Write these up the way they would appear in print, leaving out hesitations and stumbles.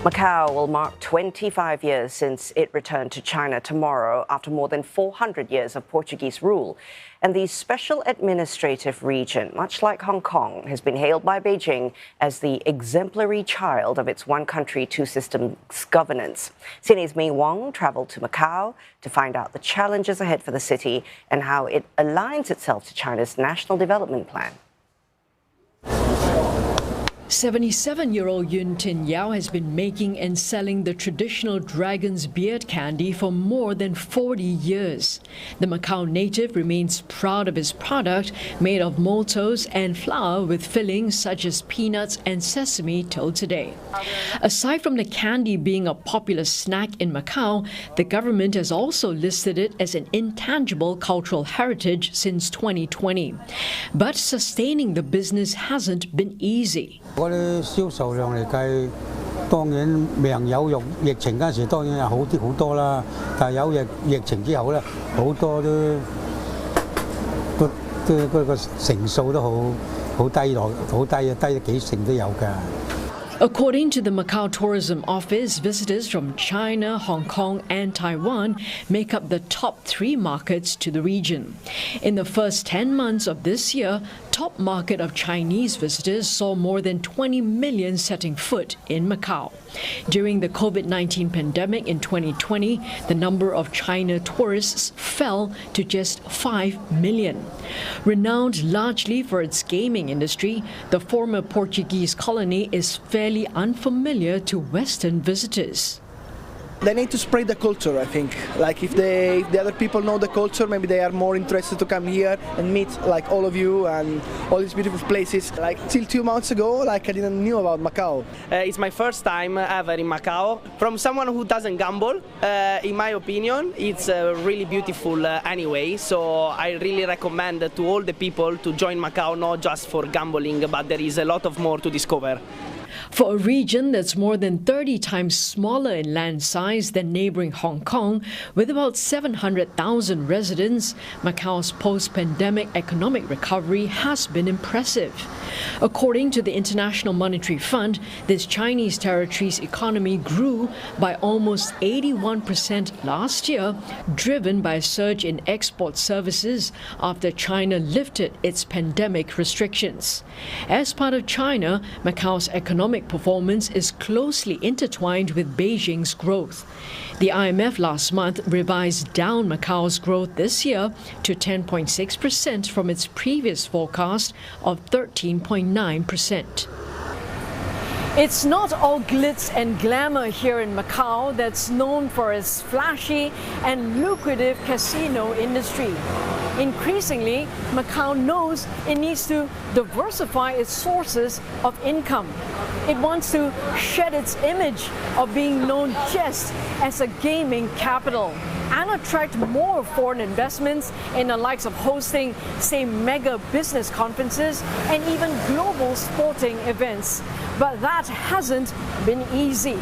Macau will mark 25 years since it returned to China tomorrow after more than 400 years of Portuguese rule. And the special administrative region, much like Hong Kong, has been hailed by Beijing as the exemplary child of its one country, two systems governance. CNA's Wong travelled to Macau to find out the challenges ahead for the city and how it aligns itself to China's national development plan. 77-year-old Yun Tin Yao has been making and selling the traditional dragon's beard candy for more than 40 years. The Macau native remains proud of his product, made of maltose and flour with fillings such as peanuts and sesame till today. Aside from the candy being a popular snack in Macau, the government has also listed it as an intangible cultural heritage since 2020. But sustaining the business hasn't been easy. 嗰啲銷售量嚟計，當然命有用。疫情嗰陣時當然係好啲好多啦，但係有疫情之後咧，好多都嗰個成數都好低落，好低啊，低咗幾成都有㗎。 According to the Macau Tourism Office, visitors from China, Hong Kong and Taiwan make up the top 3 markets to the region. In the first 10 months of this year, top market of Chinese visitors saw more than 20 million setting foot in Macau. During the COVID-19 pandemic in 2020, the number of China tourists fell to just 5 million. Renowned largely for its gaming industry, the former Portuguese colony is fairly unfamiliar to Western visitors. They need to spread the culture, I think. Like if the other people know the culture, maybe they are more interested to come here and meet like all of you and all these beautiful places. Like till 2 months ago, like I didn't knew about Macau. It's my first time ever in Macau. From someone who doesn't gamble, in my opinion, it's really beautiful anyway. So I really recommend to all the people to join Macau, not just for gambling, but there is a lot of more to discover. For a region that's more than 30 times smaller in land size than neighboring Hong Kong, with about 700,000 residents, Macau's post-pandemic economic recovery has been impressive. According to the International Monetary Fund, this Chinese territory's economy grew by almost 81% last year, driven by a surge in export services after China lifted its pandemic restrictions. As part of China, Macau's economic performance is closely intertwined with Beijing's growth. The IMF last month revised down Macau's growth this year to 10.6% from its previous forecast of 13.9%. It's not all glitz and glamour here in Macau that's known for its flashy and lucrative casino industry. Increasingly, Macau knows it needs to diversify its sources of income. It wants to shed its image of being known just as a gaming capital and attract more foreign investments in the likes of hosting, say, mega business conferences and even global sporting events. But that hasn't been easy.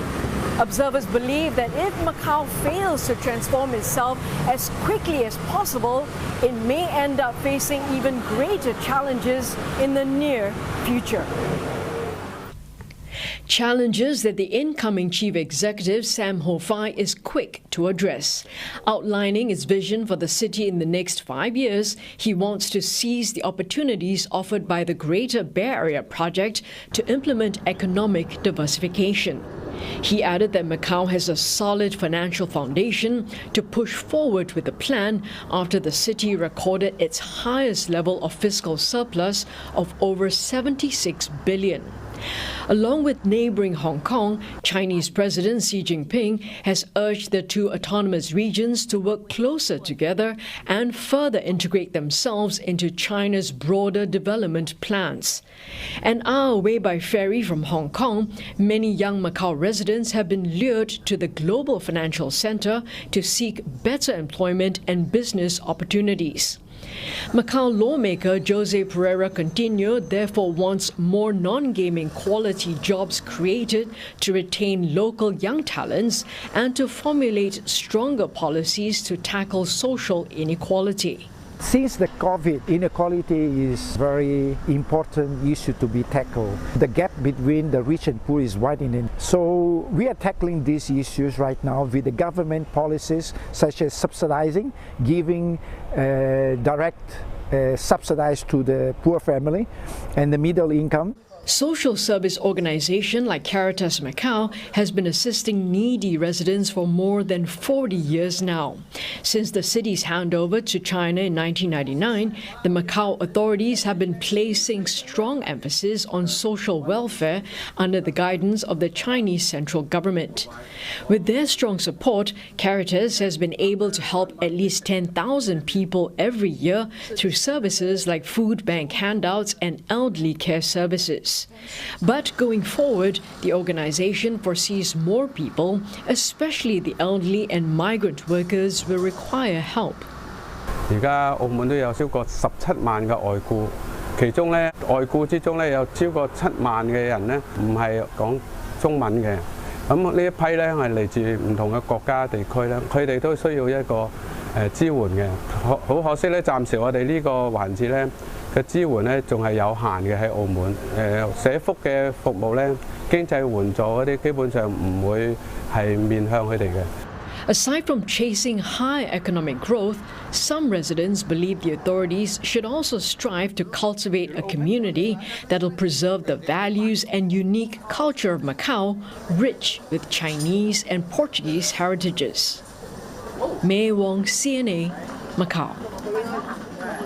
Observers believe that if Macau fails to transform itself as quickly as possible, it may end up facing even greater challenges in the near future. Challenges that the incoming chief executive, Sam Ho-Fai, is quick to address. Outlining its vision for the city in the next 5 years, he wants to seize the opportunities offered by the Greater Bay Area project to implement economic diversification. He added that Macau has a solid financial foundation to push forward with the plan after the city recorded its highest level of fiscal surplus of over 76 billion. Along with neighboring Hong Kong, Chinese President Xi Jinping has urged the 2 autonomous regions to work closer together and further integrate themselves into China's broader development plans. An hour away by ferry from Hong Kong, many young Macau residents have been lured to the global financial center to seek better employment and business opportunities. Macau lawmaker Jose Pereira Coutinho therefore wants more non-gaming quality jobs created to retain local young talents and to formulate stronger policies to tackle social inequality. Since the COVID, inequality is very important issue to be tackled. The gap between the rich and poor is widening. So we are tackling these issues right now with the government policies such as subsidizing, giving direct subsidies to the poor family and the middle income. Social service organization like Caritas Macau has been assisting needy residents for more than 40 years now. Since the city's handover to China in 1999, the Macau authorities have been placing strong emphasis on social welfare under the guidance of the Chinese central government. With their strong support, Caritas has been able to help at least 10,000 people every year through services like food bank handouts and elderly care services. But going forward, the organization foresees more people, especially the elderly and migrant workers, will require help. 而家澳門都有超過17萬嘅外僱，其中咧外僱之中咧有超過7萬嘅人咧唔係講中文嘅。咁呢一批咧係嚟自唔同嘅國家地區咧，佢哋都需要一個支援嘅。好可惜咧，暫時我哋呢個環節咧嘅支援咧仲係有限嘅喺澳門。社福嘅服務咧，經濟援助嗰啲基本上唔會係面向佢哋嘅。Aside from chasing high economic growth, some residents believe the authorities should also strive to cultivate a community that will preserve the values and unique culture of Macau, rich with Chinese and Portuguese heritages. Wong, CNA, Macau.